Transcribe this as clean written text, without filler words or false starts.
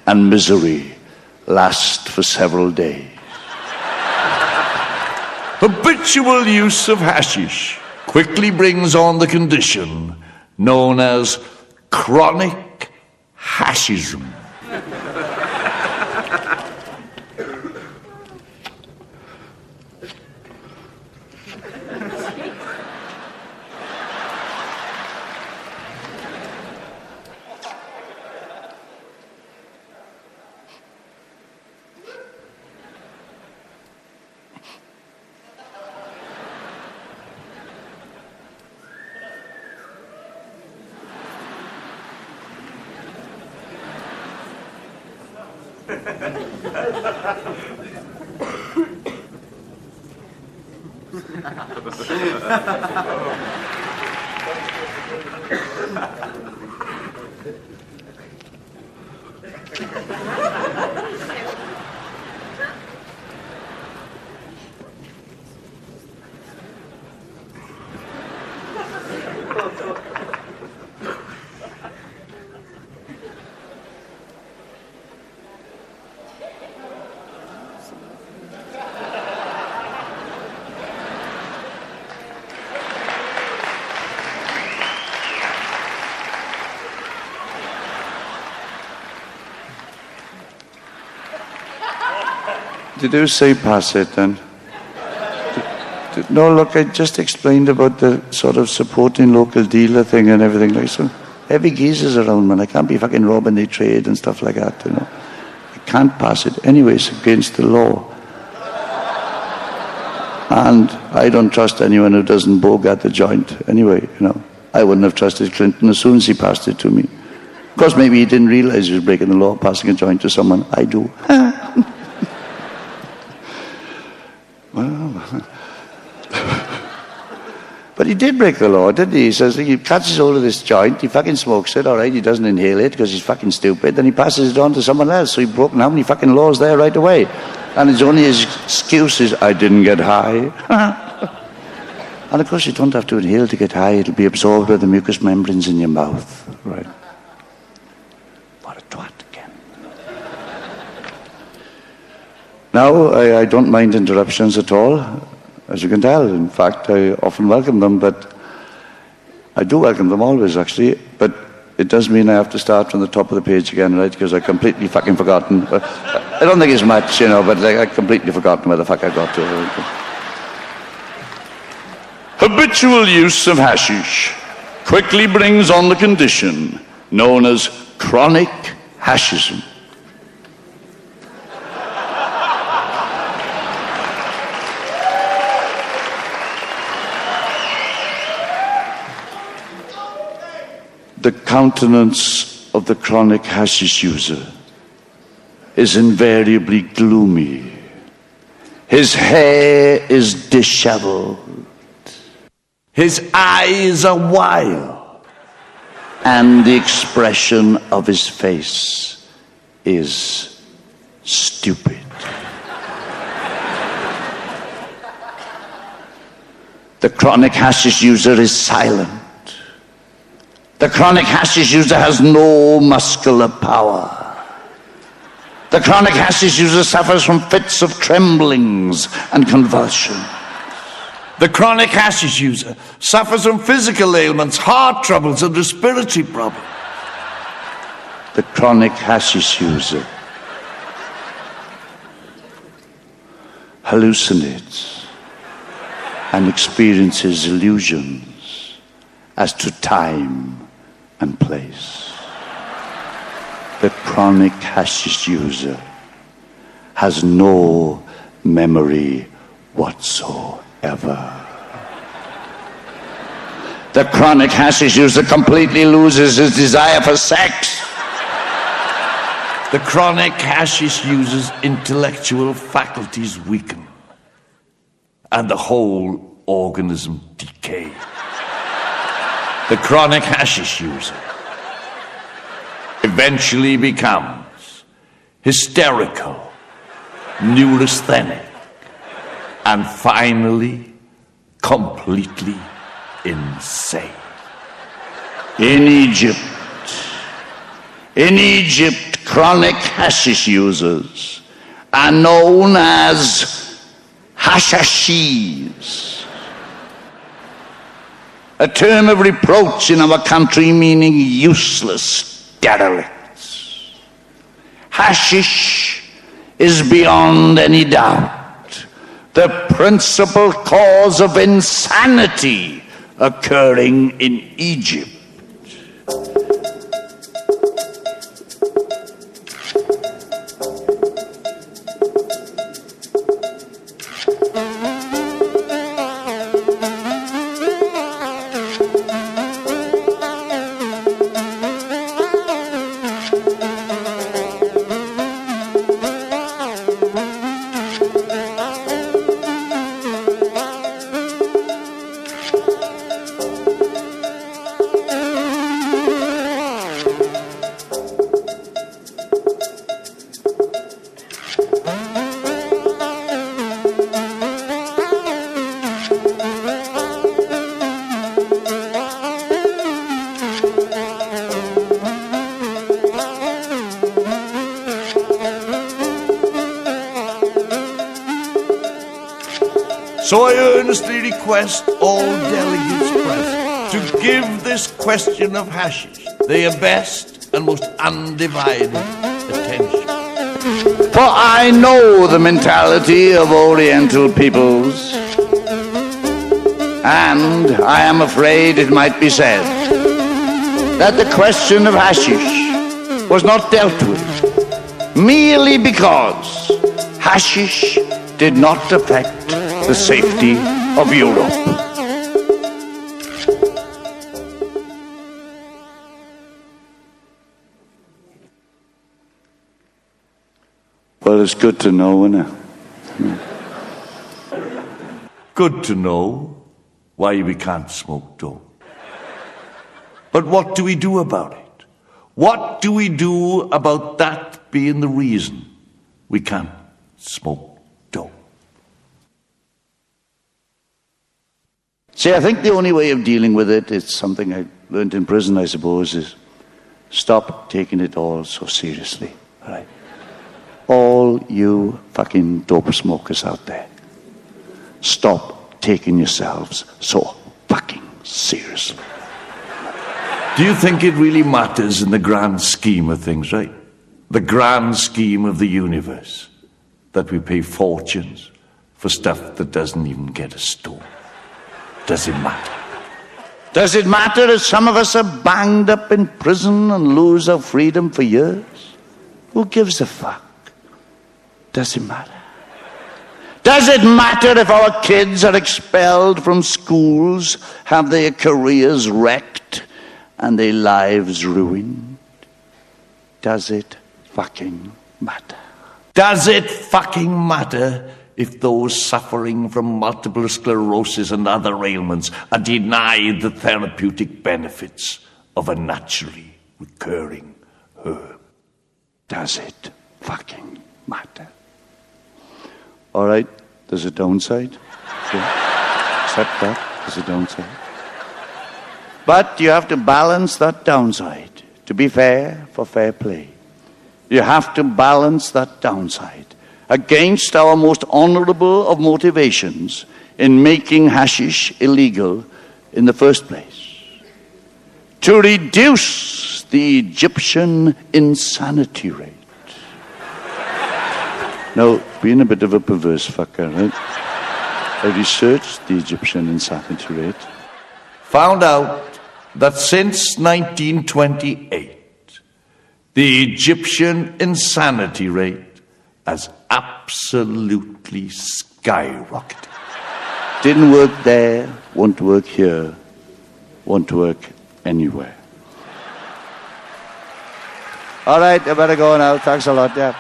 and misery last for several days. Habitual use of hashish quickly brings on the condition known as chronic hashism. Did you say pass it then? No, look, I just explained about the sort of supporting local dealer thing and everything like so. Heavy geezers around, man. I can't be fucking robbing their trade and stuff like that, you know. I can't pass it. Anyway, it's against the law. And I don't trust anyone who doesn't bogart the joint. Anyway, you know. I wouldn't have trusted Clinton as soon as he passed it to me. Of course, maybe he didn't realize he was breaking the law, passing a joint to someone. I do. Well, but he did break the law, didn't he? He says he catches hold of this joint, he fucking smokes it, all right, he doesn't inhale it because he's fucking stupid, then he passes it on to someone else. So he broke how many fucking laws there right away? And his only excuse is, I didn't get high. And of course you don't have to inhale to get high, it'll be absorbed by the mucous membranes in your mouth, right? What a twat again. Now, I don't mind interruptions at all, as you can tell. In fact, I often welcome them, but I do welcome them always, actually. But it does mean I have to start from the top of the page again, right? Because I've completely fucking forgotten. I don't think it's much, you know, but I've completely forgotten where the fuck I got to. Habitual use of hashish quickly brings on the condition known as chronic hashism. The countenance of the chronic hashish user is invariably gloomy. His hair is disheveled. His eyes are wild. And the expression of his face is stupid. The chronic hashish user is silent. The chronic hashish user has no muscular power. The chronic hashish user suffers from fits of tremblings and convulsions. The chronic hashish user suffers from physical ailments, heart troubles, and respiratory problems. The chronic hashish user hallucinates and experiences illusions as to time and place. The chronic hashish user has no memory whatsoever. The chronic hashish user completely loses his desire for sex. The chronic hashish user's intellectual faculties weaken and the whole organism decay. The chronic hashish user eventually becomes hysterical, neurasthenic, and finally completely insane. In Egypt, In Egypt, chronic hashish users are known as hashashis, a term of reproach in our country meaning useless derelicts. Hashish is beyond any doubt the principal cause of insanity occurring in Egypt. So I earnestly request all delegates present to give this question of hashish their best and most undivided attention. For I know the mentality of Oriental peoples, and I am afraid it might be said that the question of hashish was not dealt with merely because hashish did not affect the safety of Europe. Well, it's good to know, isn't it? Good to know why we can't smoke dope. But what do we do about it? What do we do about that being the reason we can't smoke dope? See, I think the only way of dealing with it, it's something I learned in prison, I suppose, is stop taking it all so seriously. All right? All you fucking dope smokers out there, stop taking yourselves so fucking seriously. Do you think it really matters in the grand scheme of things, right? The grand scheme of the universe, that we pay fortunes for stuff that doesn't even get a store? Does it matter? Does it matter if some of us are banged up in prison and lose our freedom for years? Who gives a fuck? Does it matter? Does it matter if our kids are expelled from schools, have their careers wrecked, and their lives ruined? Does it fucking matter? Does it fucking matter if those suffering from multiple sclerosis and other ailments are denied the therapeutic benefits of a naturally recurring herb? Does it fucking matter? All right, there's a downside. Sure. Accept that, there's a downside. But you have to balance that downside to be fair for fair play. You have to balance that downside against our most honorable of motivations in making hashish illegal in the first place. To reduce the Egyptian insanity rate. Now, being a bit of a perverse fucker, right? I researched the Egyptian insanity rate. Found out that since 1928, the Egyptian insanity rate has absolutely skyrocketed. Didn't work there, won't work here, won't work anywhere. All right, I better go now. Thanks a lot, yeah.